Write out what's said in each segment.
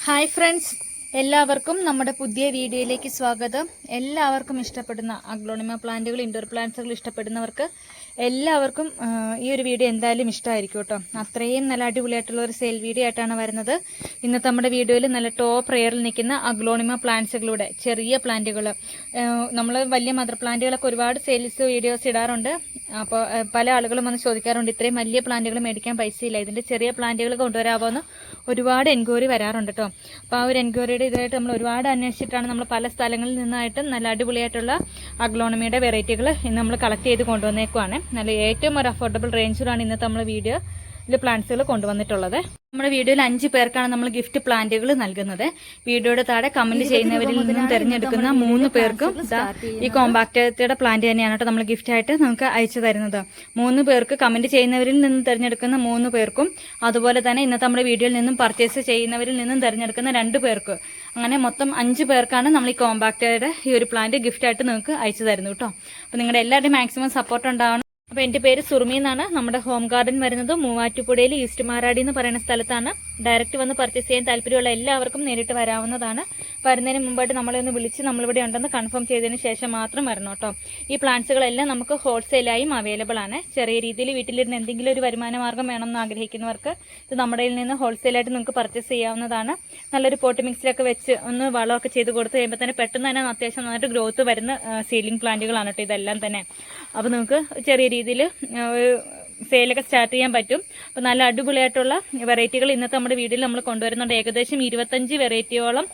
Hi friends, എല്ലാവർക്കും നമ്മുടെ പുതിയ വീഡിയോയിലേക്ക് സ്വാഗതം. എല്ലാവർക്കും ഇഷ്ടപ്പെടുന്ന അഗ്ലോണിമ പ്ലാന്റുകൾ, ഇൻഡോർ പ്ലാന്റ്സുകൾ ഇഷ്ടപ്പെടുന്നവർക്ക് എല്ലാവർക്കും ഈ ഒരു വീഡിയോ എന്തായാലും ഇഷ്ടമായിരിക്കും കേട്ടോ. അത്രയും നല്ല അടിപൊളിയായിട്ടുള്ള ഒരു സെയിൽ വീഡിയോ ആയിട്ടാണ് വരുന്നത്. ഇന്നത്തെ നമ്മുടെ വീഡിയോയിൽ നല്ല ടോപ്പ് റെയറിൽ നിൽക്കുന്ന അഗ്ലോണിമ പ്ലാന്റ്സുകളുടെ ചെറിയ പ്ലാന്റുകൾ, നമ്മൾ വലിയ മദർ പ്ലാന്റുകളൊക്കെ ഒരുപാട് സെയിൽസ് വീഡിയോസ് ഇടാറുണ്ട്. അപ്പോൾ പല ആളുകളും വന്ന് ചോദിക്കാറുണ്ട്, ഇത്രയും വലിയ പ്ലാന്റുകൾ മേടിക്കാൻ പൈസയില്ല, ഇതിൻ്റെ ചെറിയ പ്ലാന്റുകൾ കൊണ്ടുവരാമോന്ന് ഒരുപാട് എൻക്വയറി വരാറുണ്ട് കേട്ടോ. അപ്പോൾ ആ ഒരു എൻക്വയറിയുടെ ഇതായിട്ട് നമ്മൾ ഒരുപാട് അന്വേഷിച്ചിട്ടാണ് നമ്മൾ പല സ്ഥലങ്ങളിൽ നിന്നായിട്ട് നല്ല അടിപൊളിയായിട്ടുള്ള അഗ്ലോണമിയുടെ വെറൈറ്റികൾ ഇന്ന് നമ്മൾ കളക്ട് ചെയ്ത് കൊണ്ടുവന്നേക്കുവാണ്. നല്ല ഏറ്റവും ഒരു അഫോർഡബിൾ റേഞ്ചിലാണ് ഇന്നത്തെ നമ്മൾ വീഡിയോയിൽ പ്ലാന്റ്സുകൾ കൊണ്ടുവന്നിട്ടുള്ളത്. നമ്മുടെ വീഡിയോയിൽ 5 പേർക്കാണ് നമ്മൾ ഗിഫ്റ്റ് പ്ലാന്റുകൾ നൽകുന്നത്. വീഡിയോയുടെ താഴെ കമന്റ് ചെയ്യുന്നവരിൽ നിന്നും തിരഞ്ഞെടുക്കുന്ന 3 പേർക്കും ഈ കോമ്പാക്റ്റയുടെ പ്ലാന്റ് തന്നെയാണ് കേട്ടോ നമ്മൾ ഗിഫ്റ്റ് ആയിട്ട് നമുക്ക് അയച്ചു തരുന്നത്. 3 പേർക്ക് കമന്റ് ചെയ്യുന്നവരിൽ നിന്നും തിരഞ്ഞെടുക്കുന്ന 3 പേർക്കും, അതുപോലെ തന്നെ ഇന്നത്തെ നമ്മുടെ വീഡിയോയിൽ നിന്നും പർച്ചേസ് ചെയ്യുന്നവരിൽ നിന്നും തിരഞ്ഞെടുക്കുന്ന 2 പേർക്ക്, അങ്ങനെ മൊത്തം 5 പേർക്കാണ് നമ്മൾ ഈ കോമ്പാക്റ്റയുടെ ഈ ഒരു പ്ലാന്റ് ഗിഫ്റ്റ് ആയിട്ട് നിങ്ങൾക്ക് അയച്ചു തരുന്നു കേട്ടോ. അപ്പോൾ നിങ്ങളുടെ എല്ലാവരുടെയും മാക്സിമം സപ്പോർട്ട് ഉണ്ടാവണം. അപ്പോൾ എൻ്റെ പേര് സുറുമി എന്നാണ്. നമ്മുടെ ഹോം ഗാർഡൻ വരുന്നത് മൂവാറ്റുപുഴയിൽ ഈസ്റ്റ് മാരാടി എന്ന് പറയുന്ന സ്ഥലത്താണ്. ഡയറക്റ്റ് വന്ന് പർച്ചേസ് ചെയ്യാൻ താല്പര്യമുള്ള എല്ലാവർക്കും നേരിട്ട് വരാവുന്നതാണ്. വരുന്നതിന് മുമ്പായിട്ട് നമ്മളെ ഒന്ന് വിളിച്ച് നമ്മളിവിടെ ഉണ്ടെന്ന് കൺഫേം ചെയ്തതിന് ശേഷം മാത്രം വരണം കേട്ടോ. ഈ പ്ലാന്റ്സുകളെല്ലാം നമുക്ക് ഹോൾസെയിലായും അവൈലബിൾ ആണ്. ചെറിയ രീതിയിൽ വീട്ടിലിരുന്ന് എന്തെങ്കിലും ഒരു വരുമാന മാർഗ്ഗം വേണമെന്ന് ആഗ്രഹിക്കുന്നവർക്ക് ഇത് നമ്മുടെ നിന്ന് ഹോൾസെയിലായിട്ട് നിങ്ങൾക്ക് പർച്ചേസ് ചെയ്യാവുന്നതാണ്. നല്ലൊരു പോട്ട് മിക്സിലൊക്കെ വെച്ച് ഒന്ന് വളമൊക്കെ ചെയ്ത് കൊടുത്ത് കഴിയുമ്പോൾ തന്നെ പെട്ടെന്ന് തന്നെ അത്യാവശ്യം നന്നായിട്ട് ഗ്രോത്ത് വരുന്ന സീലിംഗ് പ്ലാന്റുകളാണ് കേട്ടോ ഇതെല്ലാം തന്നെ. അപ്പോൾ നിങ്ങൾക്ക് ചെറിയ രീതിയിൽ സെയിലൊക്കെ സ്റ്റാർട്ട് ചെയ്യാൻ പറ്റും. അപ്പോൾ നല്ല അടിപൊളിയായിട്ടുള്ള വെറൈറ്റികൾ ഇന്നത്തെ നമ്മുടെ വീഡിയോയിൽ നമ്മൾ കൊണ്ടുവരുന്നുണ്ട്. ഏകദേശം 25 വെറൈറ്റിയോളം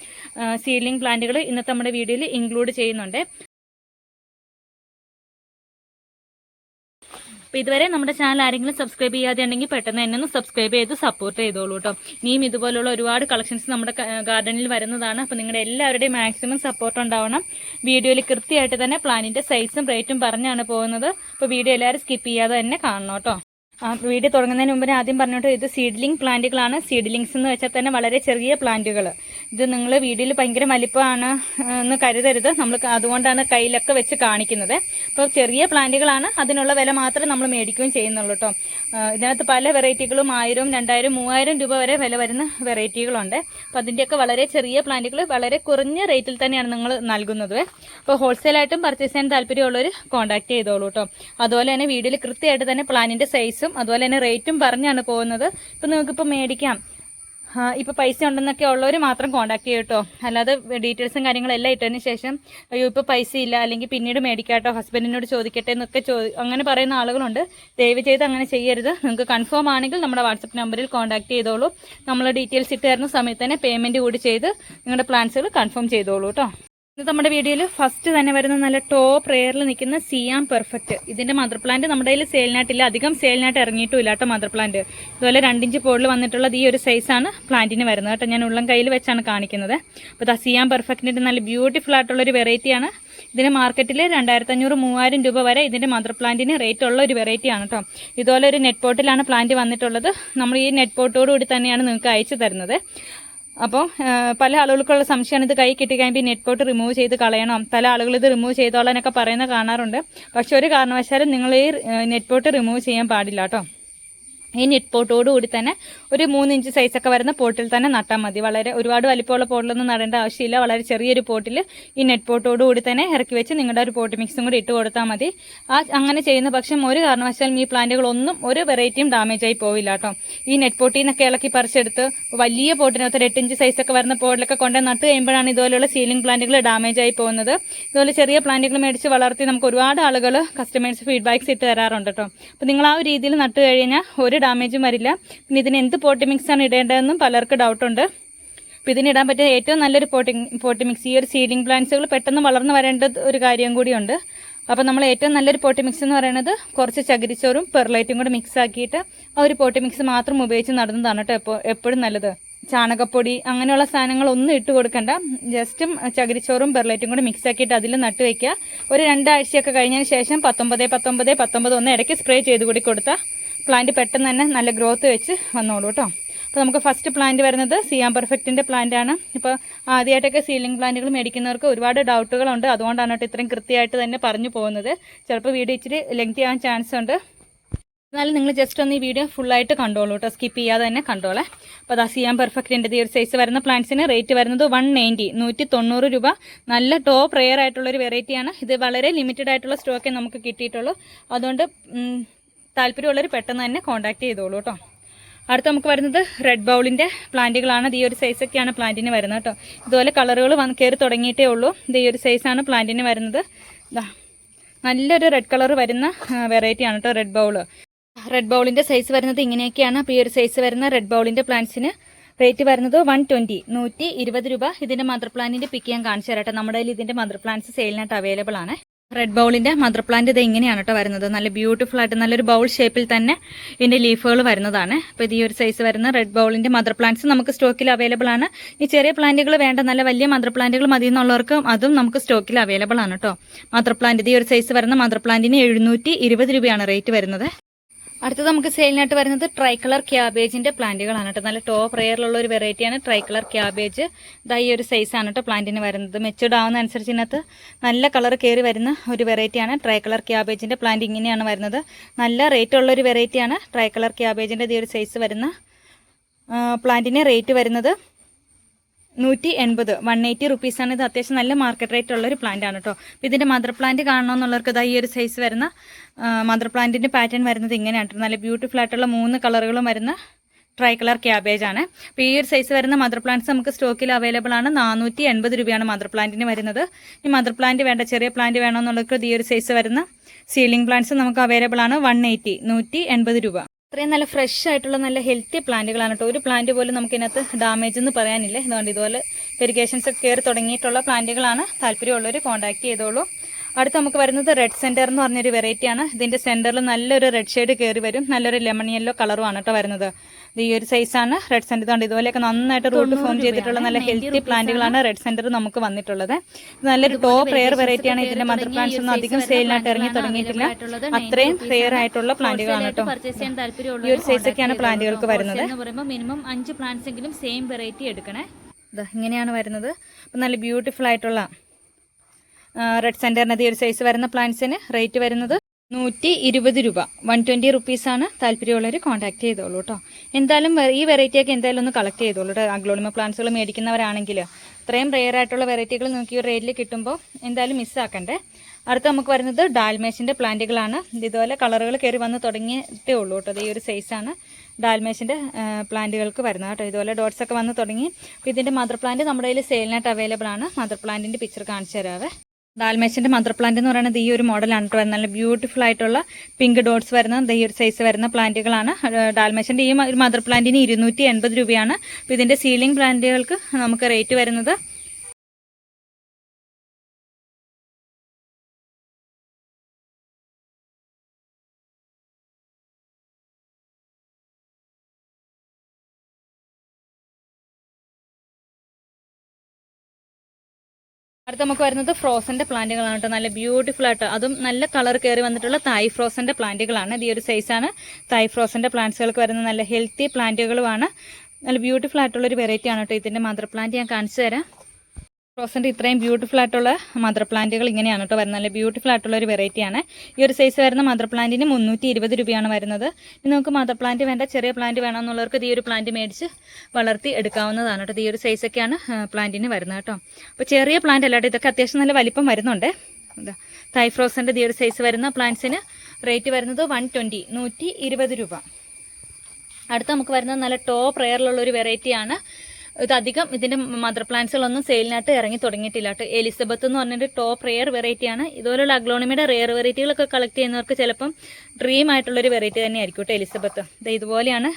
സീലിംഗ് പ്ലാന്റുകൾ ഇന്നത്തെ നമ്മുടെ വീഡിയോയിൽ ഇൻക്ലൂഡ് ചെയ്യുന്നുണ്ട്. അപ്പോൾ ഇതുവരെ നമ്മുടെ ചാനൽ ആരെങ്കിലും സബ്സ്ക്രൈബ് ചെയ്യാതെ ഉണ്ടെങ്കിൽ പെട്ടെന്ന് തന്നെ ഒന്ന് സബ്സ്ക്രൈബ് ചെയ്ത് സപ്പോർട്ട് ചെയ്തോളൂ കേട്ടോ. ഇനിയും ഇതുപോലുള്ള ഒരുപാട് കളക്ഷൻസ് നമ്മുടെ ഗാർഡനിൽ വരുന്നതാണ്. അപ്പോൾ നിങ്ങളുടെ എല്ലാവരുടെയും മാക്സിമം സപ്പോർട്ട് ഉണ്ടാവണം. വീഡിയോയിൽ കൃത്യമായിട്ട് തന്നെ പ്ലാനിൻ്റെ സൈസും റേറ്റും പറഞ്ഞാണ് പോകുന്നത്. അപ്പോൾ വീഡിയോ എല്ലാവരും സ്കിപ്പ് ചെയ്യാതെ തന്നെ കാണണം കേട്ടോ. വീഡിയോ തുടങ്ങുന്നതിന് മുമ്പ് ആദ്യം പറഞ്ഞിട്ട് ഇത് സീഡ്ലിംഗ് പ്ലാന്റുകളാണ്. സീഡ്ലിങ്സ് എന്ന് വെച്ചാൽ തന്നെ വളരെ ചെറിയ പ്ലാന്റുകൾ. ഇത് നിങ്ങൾ വീഡിയോയിൽ ഭയങ്കര വലിപ്പമാണ് എന്ന് കരുതരുത്. നമ്മൾ അതുകൊണ്ടാണ് കയ്യിലൊക്കെ വെച്ച് കാണിക്കുന്നത്. അപ്പോൾ ചെറിയ പ്ലാന്റുകളാണ്, അതിനുള്ള വില മാത്രമേ നമ്മൾ മേടിക്കുകയും ചെയ്യുന്നുള്ളൂ കേട്ടോ. ഇതിനകത്ത് പല വെറൈറ്റികളും 1000, 2000, 3000 രൂപ വരെ വില വരുന്ന വെറൈറ്റികളുണ്ട്. അപ്പോൾ അതിൻ്റെയൊക്കെ വളരെ ചെറിയ പ്ലാന്റുകൾ വളരെ കുറഞ്ഞ റേറ്റിൽ തന്നെയാണ് നിങ്ങൾ നൽകുന്നത്. അപ്പോൾ ഹോൾസെയിലായിട്ടും പർച്ചേസ് ചെയ്യാൻ താല്പര്യമുള്ളവർ കോൺടാക്ട് ചെയ്തോളൂ കേട്ടോ. അതുപോലെ തന്നെ വീഡിയോയിൽ കൃത്യമായിട്ട് തന്നെ പ്ലാനിൻ്റെ സൈസും അതുപോലെ തന്നെ റേറ്റും പറഞ്ഞാണ് പോകുന്നത്. ഇപ്പം നിങ്ങൾക്കിപ്പോൾ മേടിക്കാം, ഇപ്പോൾ പൈസ ഉണ്ടെന്നൊക്കെ ഉള്ളവർ മാത്രം കോൺടാക്ട് ചെയ്യും കേട്ടോ. അല്ലാതെ ഡീറ്റെയിൽസും കാര്യങ്ങളെല്ലാം ഇട്ടതിന് ശേഷം അയ്യോ ഇപ്പോൾ പൈസ ഇല്ല, അല്ലെങ്കിൽ പിന്നീട് മേടിക്കാട്ടോ, ഹസ്ബൻഡിനോട് ചോദിക്കട്ടെ എന്നൊക്കെ അങ്ങനെ പറയുന്ന ആളുകളുണ്ട്. ദയവ് ചെയ്ത് അങ്ങനെ ചെയ്യരുത്. നിങ്ങൾക്ക് കൺഫേം ആണെങ്കിൽ നമ്മുടെ വാട്സപ്പ് നമ്പറിൽ കോൺടാക്ട് ചെയ്തോളൂ. നമ്മൾ ഡീറ്റെയിൽസ് ഇട്ട് തരുന്ന സമയത്ത് തന്നെ പേയ്മെൻറ്റ് കൂടി ചെയ്ത് നിങ്ങളുടെ പ്ലാൻസുകൾ കൺഫേം ചെയ്തോളൂ കേട്ടോ. ഇത് നമ്മുടെ വീഡിയോയിൽ ഫസ്റ്റ് തന്നെ വരുന്ന നല്ല ടോപ്പ് റെയറിൽ നിൽക്കുന്ന സിയാം പെർഫെക്റ്റ്. ഇതിന്റെ മദർ പ്ലാന്റ് നമ്മുടെ കയ്യിൽ സെയിലിനായിട്ടില്ല, അധികം സെയിലിനായിട്ട് ഇറങ്ങിയിട്ടില്ല കേട്ടോ മദർ പ്ലാന്റ്. ഇതുപോലെ 2 ഇഞ്ച് പോളിൽ വന്നിട്ടുള്ളത് ഈ ഒരു സൈസാണ് പ്ലാന്റിന് വരുന്നത് കേട്ടോ. ഞാൻ ഉള്ളം കയ്യിൽ വെച്ചാണ് കാണിക്കുന്നത്. അപ്പോൾ സിയാം പെർഫെക്റ്റിന്റെ നല്ല ബ്യൂട്ടിഫുൾ ആയിട്ടുള്ളൊരു വെറൈറ്റിയാണ്. ഇതിന് മാർക്കറ്റിൽ 2500, 3000 രൂപ വരെ ഇതിന്റെ മദർ പ്ലാന്റിന് റേറ്റ് ഉള്ള ഒരു വെറൈറ്റിയാണ് കേട്ടോ. ഇതുപോലെ ഒരു നെറ്റ് പോട്ടിലാണ് പ്ലാന്റ് വന്നിട്ടുള്ളത്. നമ്മൾ ഈ നെറ്റ് പോട്ടോടുകൂടി തന്നെയാണ് നിങ്ങൾക്ക് അയച്ചു തരുന്നത്. അപ്പോൾ പല ആളുകൾക്കുള്ള സംശയമാണ്, ഇത് കൈ കിട്ടിക്കഴിയുമ്പോൾ നെറ്റ് പോട്ട് റിമൂവ് ചെയ്ത് കളയണം, പല ആളുകൾ ഇത് റിമൂവ് ചെയ്തോളാനൊക്കെ പറയുന്നത് കാണാറുണ്ട്. പക്ഷെ ഒരു കാരണവശാലും നിങ്ങൾ ഈ നെറ്റ് പോട്ട് റിമൂവ് ചെയ്യാൻ പാടില്ല കേട്ടോ. ഈ നെറ്റ് പോട്ടോടുകൂടി തന്നെ ഒരു 3 ഇഞ്ച് സൈസൊക്കെ വരുന്ന പോട്ടിൽ തന്നെ നട്ടാൽ മതി. വളരെ ഒരുപാട് വലിപ്പമുള്ള പോട്ടിലൊന്നും നടേണ്ട ആവശ്യമില്ല. വളരെ ചെറിയൊരു പോട്ടിൽ ഈ നെറ്റ് പോട്ടോടുകൂടി തന്നെ ഇറക്കി വെച്ച് നിങ്ങളുടെ ഒരു പോട്ട് മിക്സും കൂടി ഇട്ട് കൊടുത്താൽ മതി. അങ്ങനെ ചെയ്യുന്ന പക്ഷം ഒരു കാരണവശാലും ഈ പ്ലാന്റുകളൊന്നും ഒരു വെറൈറ്റിയും ഡാമേജ് ആയി പോവില്ല കേട്ടോ. ഈ നെറ്റ് പോട്ടിൽ നിന്നൊക്കെ ഇളക്കി പറിച്ചെടുത്ത് വലിയ പോട്ടിനകത്ത് 8 ഇഞ്ച് സൈസൊക്കെ വരുന്ന പോട്ടിലൊക്കെ കൊണ്ട് നട്ട് കഴിയുമ്പോഴാണ് ഇതുപോലെയുള്ള സീലിംഗ് പ്ലാന്റുകൾ ഡാമേജ് ആയി പോകുന്നത്. ഇതുപോലെ ചെറിയ പ്ലാന്റുകൾ മേടിച്ച് വളർത്തി നമുക്ക് ഒരുപാട് ആളുകൾ കസ്റ്റമേഴ്സ് ഫീഡ്ബാക്ക്സ് ഇട്ട് തരാറുണ്ട് കേട്ടോ. അപ്പോൾ നിങ്ങൾ ആ ഒരു രീതിയിൽ നട്ട് കഴിഞ്ഞാൽ ഒരു ഡാമേജും വരില്ല. പിന്നെ ഇതിന് എന്ത് പോട്ടി മിക്സാണ് ഇടേണ്ടതെന്നും പലർക്ക് ഡൗട്ടുണ്ട്. അപ്പോൾ ഇതിനിടാൻ പറ്റിയ ഏറ്റവും നല്ലൊരു പോട്ടി മിക്സ് ഈ ഒരു സീലിംഗ് പ്ലാന്റ്സുകൾ പെട്ടെന്ന് വളർന്നു വരേണ്ട ഒരു കാര്യം കൂടിയുണ്ട്. അപ്പോൾ നമ്മൾ ഏറ്റവും നല്ലൊരു പോട്ടി മിക്സ് എന്ന് പറയുന്നത് കുറച്ച് ചകിരിച്ചോറും പെർലൈറ്റും കൂടെ മിക്സ് ആക്കിയിട്ട് ആ ഒരു പോട്ടി മിക്സ് മാത്രം ഉപയോഗിച്ച് നടുന്നതാണ് കേട്ടോ എപ്പോഴും നല്ലത്. ചാണകപ്പൊടി അങ്ങനെയുള്ള സാധനങ്ങളൊന്നും ഇട്ട് കൊടുക്കണ്ട. ജസ്റ്റും ചകിരിച്ചോറും പെർലൈറ്റും കൂടെ മിക്സ് ആക്കിയിട്ട് അതിൽ നട്ട് വയ്ക്കുക. ഒരു 2 ആഴ്ചയൊക്കെ കഴിഞ്ഞതിന് ശേഷം 19 ഒന്ന് ഇടയ്ക്ക് സ്പ്രേ ചെയ്ത് കൂടി കൊടുത്താൽ പ്ലാന്റ് പെട്ടെന്ന് തന്നെ നല്ല ഗ്രോത്ത് വെച്ച് വന്നോളൂ കേട്ടോ. അപ്പോൾ നമുക്ക് ഫസ്റ്റ് പ്ലാന്റ് വരുന്നത് സിയാം പെർഫെക്റ്റിൻ്റെ പ്ലാന്റ് ആണ്. ഇപ്പോൾ ആദ്യമായിട്ടൊക്കെ സീലിംഗ് പ്ലാന്റുകൾ മേടിക്കുന്നവർക്ക് ഒരുപാട് ഡൗട്ടുകളുണ്ട്. അതുകൊണ്ടാണ് കേട്ടോ ഇത്രയും കൃത്യമായിട്ട് തന്നെ പറഞ്ഞു പോകുന്നത്. ചിലപ്പോൾ വീഡിയോ ഇച്ചിരി ലെങ്തി ആവാൻ ചാൻസ് ഉണ്ട്. എന്നാലും നിങ്ങൾ ജസ്റ്റ് ഒന്ന് ഈ വീഡിയോ ഫുള്ളായിട്ട് കണ്ടോളൂ കേട്ടോ, സ്കിപ്പ് ചെയ്യാതെ തന്നെ കണ്ടോളെ. അപ്പോൾ അത് സിയാം പെർഫെക്റ്റിൻ്റെ ഈ ഒരു സൈസ് വരുന്ന പ്ലാന്റ്സിന് റേറ്റ് വരുന്നത് 190, 190 രൂപ. നല്ല ടോപ്പ് റെയർ ആയിട്ടുള്ളൊരു വെറൈറ്റിയാണ്. ഇത് വളരെ ലിമിറ്റഡ് ആയിട്ടുള്ള സ്റ്റോക്കേ നമുക്ക് കിട്ടിയിട്ടുള്ളൂ. അതുകൊണ്ട് താല്പര്യമുള്ളവർ പെട്ടെന്ന് തന്നെ കോൺടാക്ട് ചെയ്തോളൂ കേട്ടോ. അടുത്ത് നമുക്ക് വരുന്നത് റെഡ് ബൗളിൻ്റെ പ്ലാന്റുകളാണ്. ഈ ഒരു സൈസൊക്കെയാണ് പ്ലാന്റിന് വരുന്നത് കേട്ടോ. ഇതുപോലെ കളറുകൾ കയറി തുടങ്ങിയിട്ടേ ഉള്ളൂ. ഈ ഒരു സൈസാണ് പ്ലാന്റിന് വരുന്നത്. നല്ലൊരു റെഡ് കളർ വരുന്ന വെറൈറ്റിയാണ് കേട്ടോ റെഡ് ബൗൾ. റെഡ് ബൗളിൻ്റെ സൈസ് വരുന്നത് ഇങ്ങനെയൊക്കെയാണ്. അപ്പോൾ ഈ ഒരു സൈസ് വരുന്ന റെഡ് ബൗളിൻ്റെ പ്ലാന്റ്സിന് റേറ്റ് വരുന്നത് 120, 120 രൂപ. ഇതിൻ്റെ മദർ പ്ലാന്റിൻ്റെ പിക്ക് ഞാൻ കാണിച്ചു തരാം കേട്ടോ. നമ്മുടെ കയ്യിൽ ഇതിൻ്റെ മദർ പ്ലാന്റ്സ് സെയിലിനായിട്ട് അവൈലബിൾ ആണ്. റെഡ് ബൗളിൻ്റെ മദർ പ്ലാന്റ് ഇത് ഇങ്ങനെയാണ് കേട്ടോ വരുന്നത്. നല്ല ബ്യൂട്ടിഫുൾ ആയിട്ട് നല്ലൊരു ബൗൾ ഷേപ്പിൽ തന്നെ ഇതിൻ്റെ ലീഫുകൾ വരുന്നതാണ്. അപ്പോൾ ഇത് ഈ ഒരു സൈസ് വരുന്ന റെഡ് ബൗളിൻ്റെ മദർ പ്ലാന്റ്സ് നമുക്ക് സ്റ്റോക്കിൽ അവൈലബിൾ ആണ്. ഈ ചെറിയ പ്ലാന്റുകൾ വേണ്ട, നല്ല വലിയ മദർ പ്ലാന്റുകൾ മതി എന്നുള്ളവർക്ക് അതും നമുക്ക് സ്റ്റോക്കിൽ അവൈലബിൾ ആണ് കേട്ടോ. മദർ പ്ലാന്റ് ഈ ഒരു സൈസ് വരുന്ന മദർ പ്ലാന്റിന് 720 രൂപയാണ് റേറ്റ് വരുന്നത്. അടുത്തത് നമുക്ക് സെയിലിനായിട്ട് വരുന്നത് ട്രൈ കളർ ക്യാബേജിൻ്റെ പ്ലാന്റുകളാണ് കേട്ടോ. നല്ല ടോപ്പ് റെയറിലുള്ള ഒരു വെറൈറ്റിയാണ് ട്രൈ കളർ ക്യാബേജ്. ഈ ഒരു സൈസാണ് കേട്ടോ പ്ലാന്റിന് വരുന്നത്. മെച്ചൂർഡ് ആവുന്ന അനുസരിച്ച് ഇതിനകത്ത് നല്ല കളർ കയറി വരുന്ന ഒരു വെറൈറ്റിയാണ് ട്രൈ കളർ ക്യാബേജിൻ്റെ പ്ലാന്റ്. ഇങ്ങനെയാണ് വരുന്നത്. നല്ല റേറ്റ് ഉള്ളൊരു വെറൈറ്റിയാണ് ട്രൈ കളർ ക്യാബേജിൻ്റെ ഈ ഒരു സൈസ് വരുന്ന പ്ലാന്റിന് റേറ്റ് വരുന്നത് 180, 180 റുപ്പീസാണ്. ഇത് അത്യാവശ്യം നല്ല മാർക്കറ്റ് റേറ്റ് ഉള്ളൊരു പ്ലാന്റ് ആണ് കേട്ടോ. അപ്പോൾ ഇതിൻ്റെ മദർ പ്ലാന്റ് കാണണമെന്നുള്ളവർക്ക് ഈ ഒരു സൈസ് വരുന്ന മദർ പ്ലാന്റിൻ്റെ പാറ്റേൺ വരുന്നത് ഇങ്ങനെയാണ്. നല്ല ബ്യൂട്ടിഫുൾ ആയിട്ടുള്ള 3 കളറുകളും വരുന്ന ട്രൈ കളർ ക്യാബേജ് ആണ്. അപ്പോൾ ഈ ഒരു സൈസ് വരുന്ന മദർ പ്ലാന്റ്സ് നമുക്ക് സ്റ്റോക്കിൽ അവൈലബിൾ ആണ്. 480 രൂപയാണ് മദർ പ്ലാന്റിന് വരുന്നത്. ഈ മദർ പ്ലാന്റ് വേണ്ട, ചെറിയ പ്ലാന്റ് വേണമെന്നുള്ളവർക്ക് ഈ ഒരു സൈസ് വരുന്ന സീലിംഗ് പ്ലാന്റ്സ് നമുക്ക് അവൈലബിൾ ആണ്. 180, 180 രൂപ. അത്രയും നല്ല ഫ്രഷ് ആയിട്ടുള്ള നല്ല ഹെൽത്തി പ്ലാന്റുകളാണ് കേട്ടോ. ഒരു പ്ലാന്റ് പോലും നമുക്കിതിനകത്ത് ഡാമേജ് എന്ന് പറയാനില്ല. അതുകൊണ്ട് ഇതുപോലെ വെരിഗേഷൻസ് ഒക്കെ കയറി തുടങ്ങിയിട്ടുള്ള പ്ലാന്റുകളാണ്. താല്പര്യമുള്ളവർ കോൺടാക്ട് ചെയ്തോളൂ. അടുത്ത് നമുക്ക് വരുന്നത് റെഡ് സെന്റർ എന്ന് പറഞ്ഞൊരു വെറൈറ്റിയാണ്. ഇതിന്റെ സെന്ററിൽ നല്ലൊരു റെഡ് ഷെയ്ഡ് കയറി വരും. നല്ലൊരു ലെമൺ യെല്ലോ കളറുമാണ് കേട്ടോ വരുന്നത്. ഈ ഒരു സൈസാണ് റെഡ് സെന്റർ. കൊണ്ട് ഇതുപോലെയൊക്കെ നന്നായിട്ട് റൂട്ട് ഫോം ചെയ്തിട്ടുള്ള നല്ല ഹെൽത്തി പ്ലാന്റുകളാണ് റെഡ് സെന്റർ നമുക്ക് വന്നിട്ടുള്ളത്. നല്ലൊരു ടോപ്പ് റെയർ വെറൈറ്റിയാണ്. ഇതിന്റെ മദർ പ്ലാന്റ്സ് ഒന്നും അധികം സെയിലിനായിട്ട് ഇറങ്ങി തുടങ്ങിയിട്ടില്ല. അത്രയും റെയർ ആയിട്ടുള്ള പ്ലാന്റുകളാണ് കേട്ടോ. ഈ ഒരു സൈസൊക്കെയാണ് പ്ലാന്റുകൾക്ക് വരുന്നത്. മിനിമം 5 പ്ലാന്റ്സ് എങ്കിലും സെയിം വെറൈറ്റി എടുക്കണേ. ഇങ്ങനെയാണ് വരുന്നത്. നല്ല ബ്യൂട്ടിഫുൾ ആയിട്ടുള്ള റെഡ് സെന്ററിനത് ഈ ഒരു സൈസ് വരുന്ന പ്ലാന്റ്സിന് റേറ്റ് വരുന്നത് 120 രൂപ, 120 റുപ്പീസാണ്. താല്പര്യമുള്ളവർ കോൺടാക്ട് ചെയ്തോളൂ കേട്ടോ. എന്തായാലും ഈ വെറൈറ്റിയൊക്കെ എന്തായാലും ഒന്ന് കളക്ട് ചെയ്തോളൂ കേട്ടോ. അഗ്ലോണിമ പ്ലാന്റ്സുകൾ മേടിക്കുന്നവരാണെങ്കിൽ ഇത്രയും റെയർ ആയിട്ടുള്ള വെറൈറ്റികൾ നിങ്ങൾക്ക് ഈ റേറ്റിൽ കിട്ടുമ്പോൾ എന്തായാലും മിസ്സാക്കണ്ടേ. അടുത്ത് നമുക്ക് വരുന്നത് ഡാൽമേഷിൻ്റെ പ്ലാന്റുകളാണ്. ഇതുപോലെ കളറുകൾ കയറി വന്ന് തുടങ്ങിയിട്ടേ ഉള്ളൂ കേട്ടോ. ഈ ഒരു സൈസാണ് ഡാൽമേഷിൻ്റെ പ്ലാന്റുകൾക്ക് വരുന്നത് കേട്ടോ. ഇതുപോലെ ഡോട്ട്സ് ഒക്കെ വന്ന് തുടങ്ങി. അപ്പോൾ ഇതിൻ്റെ മദർ പ്ലാന്റ് നമ്മുടെ കയ്യിൽ സെയിലിനായിട്ട് അവൈലബിൾ ആണ്. മദർ പ്ലാന്റിൻ്റെ പിക്ചർ കാണിച്ചു തരാവേ. ഡാൽമേഷിൻ്റെ മദർ പ്ലാന്റ് എന്ന് പറയുന്നത് ഈ ഒരു മോഡലാണ് കേട്ടോ. നല്ല ബ്യൂട്ടിഫുൾ ആയിട്ടുള്ള പിങ്ക് ഡോട്ട്സ് വരുന്ന ഈ ഒരു സൈസ് വരുന്ന പ്ലാന്റുകളാണ്. ഡാൽമേഷിൻ്റെ ഈ ഒരു മദർ പ്ലാന്റിന് 280 രൂപയാണ്. അപ്പോൾ ഇതിൻ്റെ സീലിംഗ് പ്ലാന്റുകൾക്ക് നമുക്ക് റേറ്റ് വരുന്നത് അടുത്ത നമുക്ക് വരുന്നത് ഫ്രോസന്റെ പ്ലാന്റുകളാണ് കേട്ടോ. നല്ല ബ്യൂട്ടിഫുൾ ആയിട്ട് അതും നല്ല കളർ കയറി വന്നിട്ടുള്ള തായ് ഫ്രോസന്റെ പ്ലാന്റുകളാണ്. ഈ ഒരു സൈസാണ് തായ് ഫ്രോസന്റെ പ്ലാന്റ്സുകൾക്ക് വരുന്ന നല്ല ഹെൽത്തി പ്ലാന്റുകളുമാണ്. നല്ല ബ്യൂട്ടിഫുൾ ആയിട്ടുള്ള ഒരു വെറൈറ്റി ആണ് കേട്ടോ. ഇതിന്റെ മദർ പ്ലാന്റ് ഞാൻ കാണിച്ചു തരാം. ഫ്രോസന്റെ ഇത്രയും ബ്യൂട്ടിഫുൾ ആയിട്ടുള്ള മദർ പ്ലാന്റുകൾ ഇങ്ങനെയാണ് കേട്ടോ വരുന്നത്. നല്ല ബ്യൂട്ടിഫുൾ ആയിട്ടുള്ള ഒരു വെറൈറ്റിയാണ്. ഈ ഒരു സൈസ് വരുന്ന മദർ പ്ലാന്റിന് 320 രൂപയാണ് വരുന്നത്. ഇനി നമുക്ക് മദർ പ്ലാന്റ് വേണ്ട, ചെറിയ പ്ലാന്റ് വേണമെന്നുള്ളവർക്ക് ഈ ഒരു പ്ലാന്റ് മേടിച്ച് വളർത്തി എടുക്കാവുന്നതാണ് കേട്ടോ. ഈ ഒരു സൈസൊക്കെയാണ് പ്ലാന്റിന് വരുന്നത് കേട്ടോ. അപ്പോൾ ചെറിയ പ്ലാന്റ് അല്ലാട്ടോ, ഇതൊക്കെ അത്യാവശ്യം നല്ല വലിപ്പം വരുന്നുണ്ട്. തായ് ഫ്രോസന്റെ ഈ ഒരു സൈസ് വരുന്ന പ്ലാന്റ്സിന് റേറ്റ് വരുന്നത് 120, 120 രൂപ. അടുത്ത നമുക്ക് വരുന്നത് നല്ല ടോപ്പ് റെയറിലുള്ള ഒരു വെറൈറ്റിയാണ്. ഇതധികം ഇതിൻ്റെ മദർ പ്ലാന്റ്സുകളൊന്നും സെയിലിനായിട്ട് ഇറങ്ങി തുടങ്ങിയിട്ടില്ല കേട്ടോ. എലിസബത്ത് എന്ന് പറഞ്ഞൊരു ടോപ്പ് റെയർ വെറൈറ്റിയാണ്. ഇതുപോലുള്ള അഗ്ലോണിമയുടെ റെയർ വെറൈറ്റികളൊക്കെ കളക്ട് ചെയ്യുന്നവർക്ക് ചിലപ്പം ഡ്രീം ആയിട്ടുള്ളൊരു വെറൈറ്റി തന്നെ ആയിരിക്കും കേട്ടോ എലിസബത്ത്. ഇതുപോലെയാണ്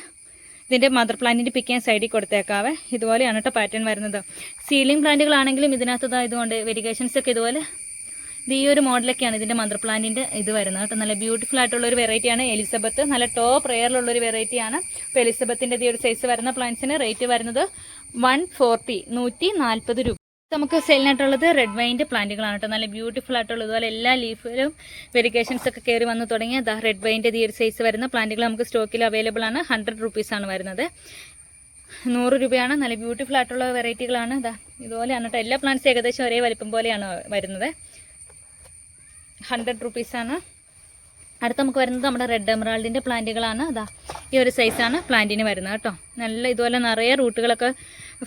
ഇതിൻ്റെ മദർ പ്ലാന്റിൻ്റെ പിക്ക് ഞാൻ സൈഡിൽ കൊടുത്തേക്കാവേ. ഇതുപോലെയാണ് കേട്ടോ പാറ്റേൺ വരുന്നത്. സീലിംഗ് പ്ലാന്റുകളാണെങ്കിലും ഇതിനകത്ത് ഇതുകൊണ്ട് വെരിഗേഷൻസ് ഒക്കെ ഇതുപോലെ ഈ ഒരു മോഡലൊക്കെയാണ് ഇതിൻ്റെ മദർ പ്ലാന്റിൻ്റെ ഇത് വരുന്നത് കേട്ടോ. നല്ല ബ്യൂട്ടിഫുൾ ആയിട്ടുള്ള ഒരു വെറൈറ്റിയാണ് എലിസബത്ത്. നല്ല ടോപ്പ് റെയറിലുള്ളൊരു വെറൈറ്റിയാണ്. അപ്പോൾ എലിസബത്തിൻ്റെ ഈ ഒരു സൈസ് വരുന്ന പ്ലാന്റ്സിന് റേറ്റ് വരുന്നത് 140, 140 രൂപ. നമുക്ക് സെയിലിനായിട്ടുള്ളത് റെഡ് വൈൻ്റെ പ്ലാന്റുകളാണ് കേട്ടോ. നല്ല ബ്യൂട്ടിഫുൾ ആയിട്ടുള്ള ഇതുപോലെ എല്ലാ ലീഫിലും വെരിഗേഷൻസ് ഒക്കെ കയറി വന്ന് തുടങ്ങിയ റെഡ് വൈൻ്റെ ഈ ഒരു സൈസ് വരുന്ന പ്ലാന്റുകൾ നമുക്ക് സ്റ്റോക്കിൽ അവൈലബിൾ ആണ്. 100 റുപ്പീസാണ് വരുന്നത്. 100 രൂപയാണ്. നല്ല ബ്യൂട്ടിഫുൾ ആയിട്ടുള്ള വെറൈറ്റികളാണ്. ഇതുപോലെയാണ് കേട്ടോ. എല്ലാ പ്ലാന്റ്സ് ഏകദേശം ഒരേ വലിപ്പം പോലെയാണ് വരുന്നത്. 100 റുപ്പീസാണ്. അടുത്ത നമുക്ക് വരുന്നത് നമ്മുടെ റെഡ് എമറാൾഡിൻ്റെ പ്ലാന്റുകളാണ്. അതാ ഈ ഒരു സൈസാണ് പ്ലാന്റിന് വരുന്നത് കേട്ടോ. നല്ല ഇതുപോലെ നിറയെ റൂട്ടുകളൊക്കെ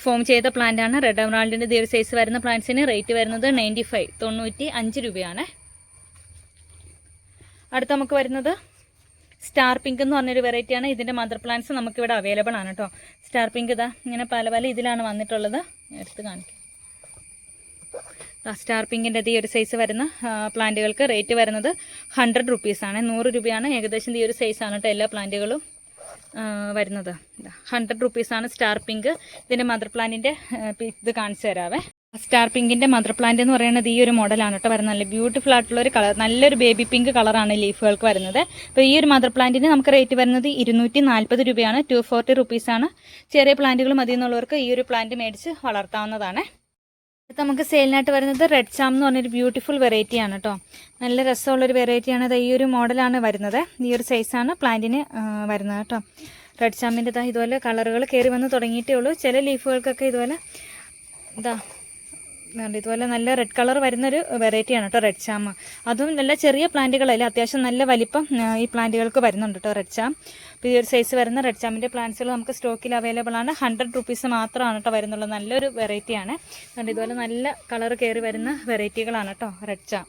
ഫോം ചെയ്ത പ്ലാന്റാണ് റെഡ് എമറാൾഡിൻ്റെ ഈ ഒരു സൈസ് വരുന്ന പ്ലാന്റ്സിന് റേറ്റ് വരുന്നത് 95 രൂപയാണ്. അടുത്ത നമുക്ക് വരുന്നത് സ്റ്റാർ പിങ്ക് എന്ന് പറഞ്ഞൊരു വെറൈറ്റിയാണ്. ഇതിൻ്റെ മദർ പ്ലാന്റ്സ് നമുക്കിവിടെ അവൈലബിൾ ആണ് കേട്ടോ. സ്റ്റാർ പിങ്ക് ഇതാ ഇങ്ങനെ പല പല ഇതിലാണ് വന്നിട്ടുള്ളത്. എടുത്ത് കാണിക്കാം. സ്റ്റാർ പിങ്കിൻ്റെ ഈ ഒരു സൈസ് വരുന്ന പ്ലാന്റുകൾക്ക് റേറ്റ് വരുന്നത് 100 റുപ്പീസാണ്. 100 രൂപയാണ് ഏകദേശം ഈ ഒരു സൈസാണ് കേട്ടോ എല്ലാ പ്ലാന്റുകളും വരുന്നത്. 100 റുപ്പീസാണ് സ്റ്റാർ പിങ്ക്. ഇതിൻ്റെ മദർ പ്ലാന്റിൻ്റെ ഇത് കാണിച്ചു തരാവേ. സ്റ്റാർ പിങ്കിൻ്റെ മദർ പ്ലാന്റ് എന്ന് പറയുന്നത് ഈ ഒരു മോഡലാണ് കേട്ടോ വരുന്നത്. നല്ല ബ്യൂട്ടിഫുൾ ആയിട്ടുള്ള ഒരു കളർ, നല്ലൊരു ബേബി പിങ്ക് കളറാണ് ലീഫുകൾക്ക് വരുന്നത്. അപ്പോൾ ഈ ഒരു മദർ പ്ലാന്റിന് നമുക്ക് റേറ്റ് വരുന്നത് 240 രൂപയാണ്. 240 റുപ്പീസാണ്. ചെറിയ പ്ലാന്റുകൾ മതി എന്നുള്ളവർക്ക് ഈ ഒരു പ്ലാന്റ് മേടിച്ച് വളർത്താവുന്നതാണ്. ഇത് നമുക്ക് സെയിലിനായിട്ട് വരുന്നത് റെഡ് ചാം എന്ന് പറഞ്ഞൊരു ബ്യൂട്ടിഫുൾ വെറൈറ്റിയാണ് കേട്ടോ. നല്ല രസമുള്ളൊരു വെറൈറ്റിയാണ്. അത് ഈ ഒരു മോഡലാണ് വരുന്നത്. ഈ ഒരു സൈസാണ് പ്ലാന്റിന് വരുന്നത് കേട്ടോ. റെഡ് ചാമിൻ്റെ ഇതുപോലെ കളറുകൾ കയറി വന്ന് തുടങ്ങിയിട്ടേ ഉള്ളൂ. ചില ലീഫുകൾക്കൊക്കെ ഇതുപോലെ ഇതുപോലെ നല്ല റെഡ് കളർ വരുന്നൊരു വെറൈറ്റിയാണ് കേട്ടോ റെഡ് ചാം. അതും നല്ല ചെറിയ പ്ലാന്റുകളല്ല, അത്യാവശ്യം നല്ല വലിപ്പം ഈ പ്ലാന്റുകൾക്ക് വരുന്നുണ്ട് കേട്ടോ റെഡ് ചാം. അപ്പോൾ ഈ ഒരു സൈസ് വരുന്ന റെഡ് ചാമിൻ്റെ പ്ലാന്റ്സുകൾ നമുക്ക് സ്റ്റോക്കിൽ അവൈലബിൾ ആണ്. 100 റുപ്പീസ് മാത്രമാണ് കേട്ടോ വരുന്നുള്ളത്. നല്ലൊരു വെറൈറ്റിയാണ്. അതുകൊണ്ട് ഇതുപോലെ നല്ല കളർ കയറി വരുന്ന വെറൈറ്റികളാണ് കേട്ടോ റെഡ് ചാം.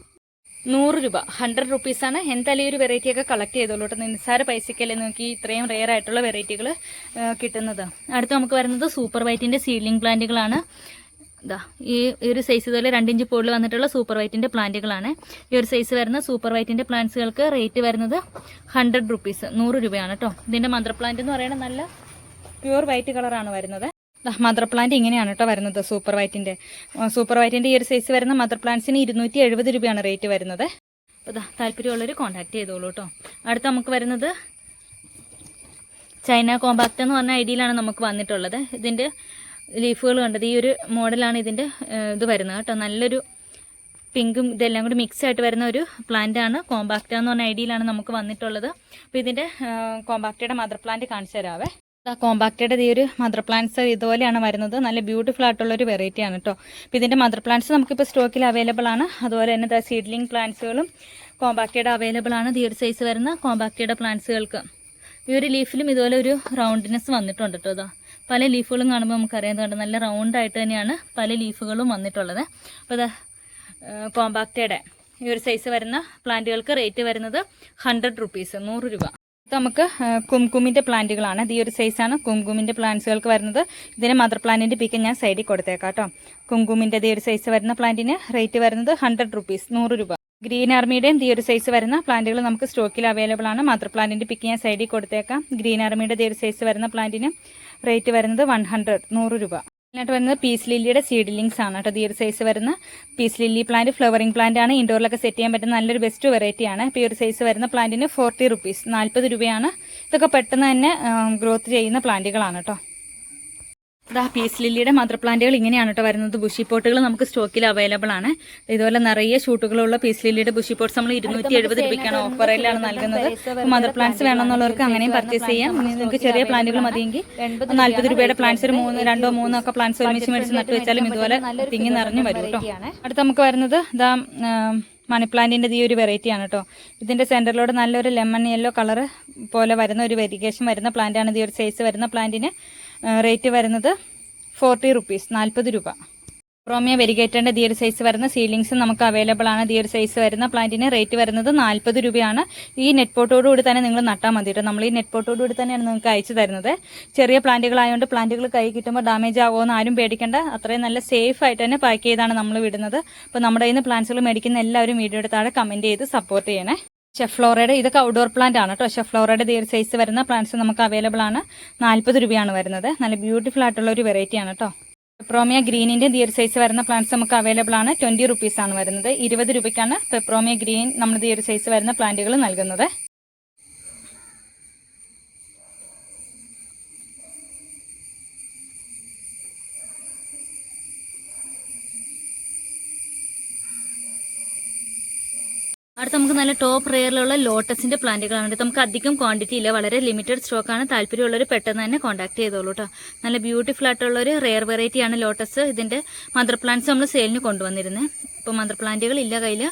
100 രൂപ, 100 റുപ്പീസാണ്. എന്തായാലും ഈ ഒരു വെറൈറ്റിയൊക്കെ കളക്ട് ചെയ്തോളൂ കേട്ടോ. നിസ്സാര പൈസയ്ക്കല്ലേ നോക്കി ഇത്രയും റെയർ ആയിട്ടുള്ള വെറൈറ്റികൾ കിട്ടുന്നത്. അടുത്ത് നമുക്ക് വരുന്നത് സൂപ്പർ വൈറ്റിൻ്റെ സീഡ്ലിംഗ് പ്ലാന്റുകളാണ്. ഈ ഒരു സൈസ് ഇതുപോലെ 2 ഇഞ്ച് പോളിൽ വന്നിട്ടുള്ള സൂപ്പർ വൈറ്റിൻ്റെ പ്ലാന്റുകളാണ്. ഈ ഒരു സൈസ് വരുന്ന സൂപ്പർ വൈറ്റിൻ്റെ പ്ലാന്റ്സുകൾക്ക് റേറ്റ് വരുന്നത് 100 റുപ്പീസ്, 100 രൂപയാണ് കേട്ടോ. ഇതിൻ്റെ മദർ പ്ലാന്റ് എന്ന് പറയുന്നത് നല്ല പ്യുവർ വൈറ്റ് കളറാണ് വരുന്നത്. മദർ പ്ലാന്റ് ഇങ്ങനെയാണ് കേട്ടോ വരുന്നത്. സൂപ്പർ വൈറ്റിൻ്റെ ഈ ഒരു സൈസ് വരുന്ന മദർ പ്ലാന്റ്സിന് 270 രൂപയാണ് റേറ്റ് വരുന്നത്. അപ്പോൾ താല്പര്യമുള്ളവർ കോൺടാക്ട് ചെയ്തോളൂ കേട്ടോ. അടുത്ത് നമുക്ക് വരുന്നത് ചൈന കോമ്പാക്റ്റ് എന്ന് പറഞ്ഞ ഐഡിയയിലാണ് നമുക്ക് വന്നിട്ടുള്ളത്. ഇതിൻ്റെ ലീഫുകൾ കണ്ടത് ഈ ഒരു മോഡലാണ് ഇതിൻ്റെ ഇത് വരുന്നത് കേട്ടോ. നല്ലൊരു പിങ്കും ഇതെല്ലാം കൂടി മിക്സ് ആയിട്ട് വരുന്ന ഒരു പ്ലാന്റാണ്. കോമ്പാക്റ്റ എന്ന് പറഞ്ഞ ഐഡിയയിലാണ് നമുക്ക് വന്നിട്ടുള്ളത്. അപ്പോൾ ഇതിൻ്റെ കോമ്പാക്റ്റയുടെ മദർ പ്ലാന്റ് കാണിച്ചു തരാവേ. കോമ്പാക്റ്റയുടെ ഈ ഒരു മദർ പ്ലാന്റ്സ് ഇതുപോലെയാണ് വരുന്നത്. നല്ല ബ്യൂട്ടിഫുൾ ആയിട്ടുള്ളൊരു വെറൈറ്റിയാണ് കേട്ടോ. അപ്പോൾ ഇതിൻ്റെ മദർ പ്ലാന്റ്സ് നമുക്കിപ്പോൾ സ്റ്റോക്കിൽ അവൈലബിൾ ആണ്. അതുപോലെ തന്നെ സീഡ്ലിംഗ് പ്ലാന്റ്സുകളും കോമ്പാക്റ്റയുടെ അവൈലബിൾ ആണ്. ഈ ഒരു സൈസ് വരുന്ന കോമ്പാക്റ്റയുടെ പ്ലാന്റ്സുകൾക്ക് ഈ ഒരു ലീഫിലും ഇതുപോലെ ഒരു റൗണ്ട്നെസ് വന്നിട്ടുണ്ട് കേട്ടോ. പല ലീഫുകളും കാണുമ്പോൾ നമുക്കറിയാവുന്നതുകൊണ്ട് നല്ല റൗണ്ടായിട്ട് തന്നെയാണ് പല ലീഫുകളും വന്നിട്ടുള്ളത്. അപ്പോൾ കോമ്പാക്റ്റയുടെ ഈ ഒരു സൈസ് വരുന്ന പ്ലാന്റുകൾക്ക് റേറ്റ് വരുന്നത് 100 റുപ്പീസ്, 100 രൂപ. നമുക്ക് കുംകുമിൻ്റെ പ്ലാന്റുകളാണ്. ഈ ഒരു സൈസാണ് കുംകുമിൻ്റെ പ്ലാന്റ്സുകൾക്ക് വരുന്നത്. ഇതിന് മദർ പ്ലാന്റിൻ്റെ പിക്ക് ഞാൻ സൈഡിൽ കൊടുത്തേക്കാം കേട്ടോ. കുംകുമിൻ്റെ ഈ ഒരു സൈസ് വരുന്ന പ്ലാന്റിന് റേറ്റ് വരുന്നത് 100 റുപ്പീസ്, 100 രൂപ. ഗ്രീൻ ആർമിയുടെയും ഈ ഒരു സൈസ് വരുന്ന പ്ലാന്റുകൾ നമുക്ക് സ്റ്റോക്കിൽ അവൈലബിൾ ആണ്. മദർ പ്ലാന്റിൻ്റെ പിക്ക് ഞാൻ സൈഡിൽ കൊടുത്തേക്കാം. ഗ്രീൻ ആർമിയുടെ ഈ ഒരു സൈസ് വരുന്ന പ്ലാന്റിന് റേറ്റ് വരുന്നത് 100 രൂപ. ഇതിനായിട്ട് വരുന്നത് പീസ് ലില്ലിയുടെ സീഡ്ലിങ്സ് ആണ് കേട്ടോ. ഈ ഒരു സൈസ് വരുന്ന piece lily plant flowering plant ആണ്. ഇൻഡോറിലൊക്കെ സെറ്റ് ചെയ്യാൻ പറ്റുന്ന നല്ലൊരു ബെസ്റ്റ് വെറൈറ്റി ആണ്. ഇപ്പോൾ ഈ ഒരു സൈസ് വരുന്ന പ്ലാന്റിന് 40 റുപ്പീസ്, 40 രൂപയാണ്. ഇതൊക്കെ പെട്ടെന്ന് തന്നെ ഗ്രോത്ത് ചെയ്യുന്ന പ്ലാന്റുകളാണ് കേട്ടോ. പീസ് ലില്ലിയുടെ മദർ പ്ലാന്റുകൾ ഇങ്ങനെയാണ് കേട്ടോ വരുന്നത്. ബുഷി പോട്ടുകൾ നമുക്ക് സ്റ്റോക്കിൽ അവൈലബിൾ ആണ്. ഇതുപോലെ നിറയെ ഷൂട്ടുകളുള്ള പീസ് ലില്ലിയുടെ ബുഷി പോട്ട്സ് നമ്മൾ 270 രൂപയ്ക്കാണ് ഓഫറിലാണ് നൽകുന്നത്. മദർ പ്ലാന്റ്സ് വേണമെന്നുള്ളവർക്ക് അങ്ങനെയും പർച്ചേസ് ചെയ്യാം. നിങ്ങൾക്ക് ചെറിയ പ്ലാന്റുകൾ മതിയെങ്കിൽ 40 രൂപയുടെ പ്ലാന്റ്സ് ഒരു 2-3 ഒക്കെ പ്ലാന്റ്സ് ഒരുമിച്ച് മേടിച്ച് നട്ടു വെച്ചാലും ഇതുപോലെ തിങ്ങി നിറഞ്ഞു വരും കേട്ടോ. അടുത്ത് നമുക്ക് വരുന്നത് മണി പ്ലാന്റിൻ്റെ ഈ ഒരു വെറൈറ്റിയാണ് കേട്ടോ. ഇതിൻ്റെ സെൻറ്ററിലൂടെ നല്ലൊരു ലെമൺ യെല്ലോ കളർ പോലെ വരുന്ന ഒരു വെരിഗേഷൻ വരുന്ന പ്ലാന്റാണ്. ഈ ഒരു സൈസ് വരുന്ന പ്ലാന്റിന് റേറ്റ് വരുന്നത് 40 റുപ്പീസ്, 40 രൂപ. പ്രോമിയ വെരിഗേറ്ററിൻ്റെ ഈ ഒരു സൈസ് വരുന്ന സീലിങ്സ് നമുക്ക് അവൈലബിൾ ആണ്. ഈ ഒരു സൈസ് വരുന്ന പ്ലാന്റിന് റേറ്റ് വരുന്നത് 40 രൂപയാണ്. ഈ നെറ്റ് പോട്ടോടുകൂടി തന്നെ നിങ്ങൾ നട്ടാൽ മതി കേട്ടോ. നമ്മൾ ഈ നെറ്റ് പോട്ടോടുകൂടി തന്നെയാണ് നിങ്ങൾക്ക് അയച്ചു തരുന്നത്. ചെറിയ പ്ലാന്റുകളായതുകൊണ്ട് പ്ലാന്റുകൾ കൈ കിട്ടുമ്പോൾ ഡാമേജ് ആകുമെന്ന് ആരും പേടിക്കേണ്ട. അത്രയും നല്ല സേഫ് ആയിട്ട് തന്നെ പാക്ക് ചെയ്താണ് നമ്മൾ വിടുന്നത്. അപ്പോൾ നമ്മുടെ കയ്യിൽ നിന്ന് പ്ലാന്റ്സുകൾ മേടിക്കുന്ന എല്ലാവരും വീഡിയോയുടെ താഴെ കമൻറ്റ് ചെയ്ത് സപ്പോർട്ട് ചെയ്യണേ. ഷെഫ്ലോറയുടെ ഇതൊക്കെ ഔട്ട്ഡോർ പ്ലാന്റ് ആണ് കേട്ടോ. ഷെഫ്ലോറയുടെ ഈ ഒരു സൈസ് വരുന്ന പ്ലാന്റ്സ് നമുക്ക് അവൈലബിൾ ആണ്. 40 രൂപയാണ് വരുന്നത്. നല്ല ബ്യൂട്ടിഫുൾ ആയിട്ടുള്ള ഒരു വെറൈറ്റിയാണ് കേട്ടോ. പെപ്രോമിയ ഗ്രീനിൻ്റെ ഈ ഒരു സൈസ് വരുന്ന പ്ലാന്റ്സ് നമുക്ക് അവൈലബിൾ ആണ്. 20 റുപ്പീസാണ് വരുന്നത്. 20 രൂപയ്ക്കാണ് പെപ്രോമിയ ഗ്രീൻ നമ്മുടെ ഈ ഒരു സൈസ് വരുന്ന പ്ലാന്റുകൾ നൽകുന്നത്. അടുത്ത നമുക്ക് നല്ല ടോപ്പ് റെയറിലുള്ള ലോട്ടസിന്റെ പ്ലാന്റുകളാണ്. നമുക്ക് അധികം ക്വാണ്ടിറ്റി ഇല്ല, വളരെ ലിമിറ്റഡ് സ്റ്റോക്കാണ്. താല്പര്യമുള്ളവർ പെട്ടെന്ന് തന്നെ കോൺടാക്ട് ചെയ്തോളൂ കേട്ടോ. നല്ല ബ്യൂട്ടിഫുൾ ആയിട്ടുള്ള ഒരു റെയർ വെറൈറ്റിയാണ് ലോട്ടസ്. ഇതിന്റെ മദർ പ്ലാന്റ്സ് നമ്മൾ സെയിലിന് കൊണ്ടുവന്നിരുന്നത്. ഇപ്പോൾ മദർ പ്ലാന്റുകൾ ഇല്ല കയ്യിൽ.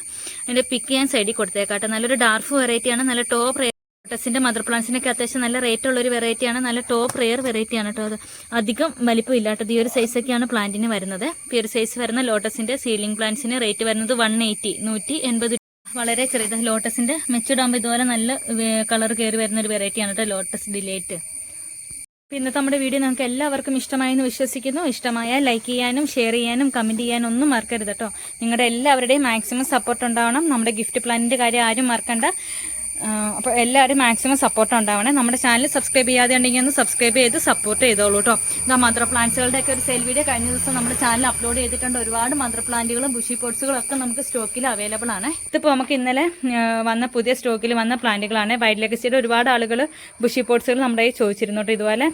അതിൻ്റെ പിക്ക് ഞാൻ സൈഡിൽ കൊടുത്തേക്കാട്ടെ. നല്ലൊരു ഡാർഫ് വെറൈറ്റിയാണ്. നല്ല ടോപ്പ് ലോട്ടസിൻ്റെ മദർ പ്ലാന്റ്സിനൊക്കെ അത്യാവശ്യം നല്ല റേറ്റ് ഉള്ളൊരു വെറൈറ്റിയാണ്. നല്ല ടോപ്പ് റെയർ വെറൈറ്റിയാണ് കേട്ടോ. അത് അധികം വലിപ്പം ഇല്ലാട്ടത്. ഈ ഒരു സൈസൊക്കെയാണ് പ്ലാന്റിന് വരുന്നത്. ഈ ഒരു സൈസ് വരുന്ന ലോട്ടസിൻ്റെ സീലിംഗ് പ്ലാന്റ്സിന് റേറ്റ് വരുന്നത് 180 180. വളരെ ചെറിയത്. ലോട്ടസിൻ്റെ മെച്ചൂർഡാകുമ്പോൾ ഇതുപോലെ നല്ല കളർ കയറി വരുന്ന ഒരു വെറൈറ്റിയാണ് കേട്ടോ ലോട്ടസ് ഡിലൈറ്റ്. ഇന്നത്തെ നമ്മുടെ വീഡിയോ നിങ്ങൾക്ക് എല്ലാവർക്കും ഇഷ്ടമായെന്ന് വിശ്വസിക്കുന്നു. ഇഷ്ടമായാൽ ലൈക്ക് ചെയ്യാനും ഷെയർ ചെയ്യാനും കമൻറ്റ് ചെയ്യാനും ഒന്നും മറക്കരുത് കേട്ടോ. നിങ്ങളുടെ എല്ലാവരുടെയും മാക്സിമം സപ്പോർട്ട് ഉണ്ടാവണം. നമ്മുടെ ഗിഫ്റ്റ് പ്ലാനിൻ്റെ കാര്യം ആരും മറക്കണ്ട. അപ്പോൾ എല്ലാവരും മാക്സിമം സപ്പോർട്ട് ഉണ്ടാവണേ. നമ്മുടെ ചാനൽ സബ്സ്ക്രൈബ് ചെയ്യാതെ ഉണ്ടെങ്കിൽ ഒന്ന് സബ്സ്ക്രൈബ് ചെയ്ത് സപ്പോർട്ട് ചെയ്തോളൂ കേട്ടോ. ഇതാ മദർ പ്ലാന്റ്സുകളുടെ ഒക്കെ ഒരു സെയിൽ വീഡിയോ കഴിഞ്ഞ ദിവസം നമ്മുടെ ചാനൽ അപ്ലോഡ് ചെയ്തിട്ടുണ്ട്. ഒരുപാട് മദർ പ്ലാന്റുകളും ബുഷി പോട്ട്സുകളും ഒക്കെ നമുക്ക് സ്റ്റോക്കിൽ അവൈലബിൾ ആണ്. ഇതിപ്പോൾ നമുക്ക് ഇന്നലെ വന്ന പുതിയ സ്റ്റോക്കിൽ വന്ന പ്ലാന്റുകളാണ്. വൈറ്റ് ലെഗസിയുടെ ഒരുപാട് ആളുകൾ ബുഷി പോട്ട്സുകൾ നമ്മുടെ കയ്യിൽ ചോദിച്ചിരുന്നു കേട്ടോ. ഇതുപോലെ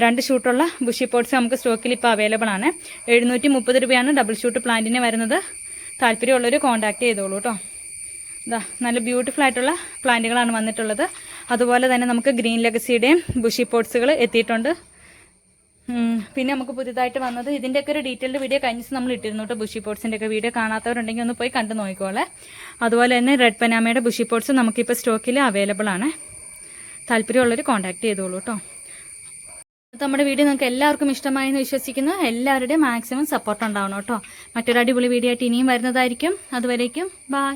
2 ഷൂട്ടുള്ള ബുഷി പോട്ട്സ് നമുക്ക് സ്റ്റോക്കിൽ ഇപ്പോൾ അവൈലബിൾ ആണ്. 730 രൂപയാണ് ഡബിൾ ഷൂട്ട് പ്ലാന്റിന് വരുന്നത്. താല്പര്യമുള്ളവർ കോൺടാക്ട് ചെയ്തോളൂ കേട്ടോ. ഇതാ നല്ല ബ്യൂട്ടിഫുൾ ആയിട്ടുള്ള പ്ലാന്റുകളാണ് വന്നിട്ടുള്ളത്. അതുപോലെ തന്നെ നമുക്ക് ഗ്രീൻ ലെഗസിയുടെയും ബുഷി പോട്ട്സുകൾ എത്തിയിട്ടുണ്ട്. പിന്നെ നമുക്ക് പുതിയതായിട്ട് വന്നത് ഇതിൻ്റെയൊക്കെ ഒരു ഡീറ്റെയിൽഡ് വീഡിയോ കഴിഞ്ഞ ദിവസം നമ്മൾ ഇട്ടിരുന്നു കേട്ടോ. ബുഷി പോട്ട്സിൻ്റെ ഒക്കെ വീഡിയോ കാണാത്തവരുണ്ടെങ്കിൽ ഒന്ന് പോയി കണ്ടു നോക്കിക്കോളെ. അതുപോലെ തന്നെ റെഡ് പനാമയുടെ ബുഷി പോട്ട്സ് നമുക്കിപ്പോൾ സ്റ്റോക്കിൽ അവൈലബിൾ ആണ്. താല്പര്യമുള്ളവർ കോൺടാക്ട് ചെയ്തോളൂ കേട്ടോ. നമ്മുടെ വീഡിയോ നിങ്ങൾക്ക് എല്ലാവർക്കും ഇഷ്ടമായെന്ന് വിശ്വസിക്കുന്നു. എല്ലാവരുടെയും മാക്സിമം സപ്പോർട്ട് ഉണ്ടാവണം കേട്ടോ. മറ്റൊരു അടിപൊളി വീഡിയോ ആയിട്ട് ഇനിയും വരുന്നതായിരിക്കും. അതുവരേക്കും ബൈ.